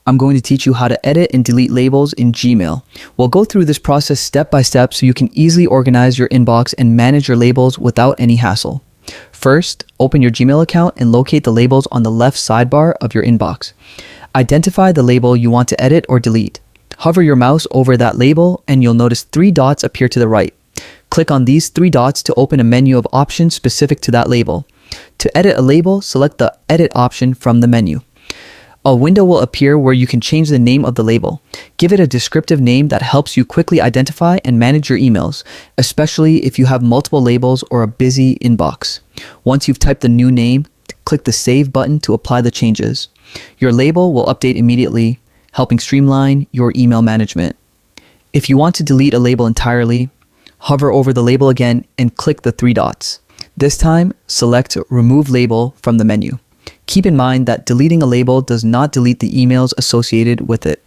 I'm going to teach you how to edit and delete labels in Gmail. We'll go through this process step by step so you can easily organize your inbox and manage your labels without any hassle. First, open your Gmail account and locate the labels on the left sidebar of your inbox. Identify the label you want to edit or delete. Hover your mouse over that label and you'll notice 3 dots appear to the right. Click on these 3 dots to open a menu of options specific to that label. To edit a label, select the Edit option from the menu. A window will appear where you can change the name of the label. Give it a descriptive name that helps you quickly identify and manage your emails, especially if you have multiple labels or a busy inbox. Once you've typed the new name, click the Save button to apply the changes. Your label will update immediately, helping streamline your email management. If you want to delete a label entirely, hover over the label again and click the 3 dots. This time, select Remove Label from the menu. Keep in mind that deleting a label does not delete the emails associated with it.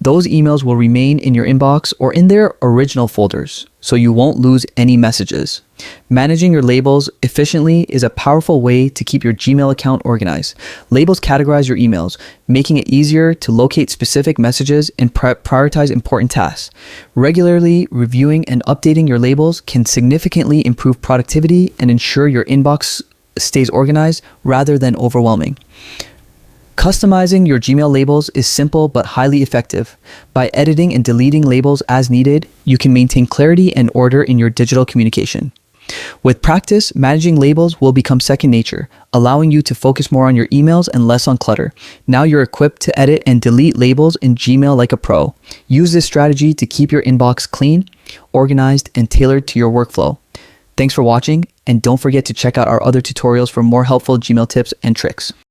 Those emails will remain in your inbox or in their original folders, so you won't lose any messages. Managing your labels efficiently is a powerful way to keep your Gmail account organized. Labels categorize your emails, making it easier to locate specific messages and prioritize important tasks. Regularly reviewing and updating your labels can significantly improve productivity and ensure your inbox stays organized rather than overwhelming. Customizing your Gmail labels is simple but highly effective. By editing and deleting labels as needed, you can maintain clarity and order in your digital communication. With practice, managing labels will become second nature, allowing you to focus more on your emails and less on clutter. Now you're equipped to edit and delete labels in Gmail like a pro. Use this strategy to keep your inbox clean, organized, and tailored to your workflow. Thanks for watching, and don't forget to check out our other tutorials for more helpful Gmail tips and tricks.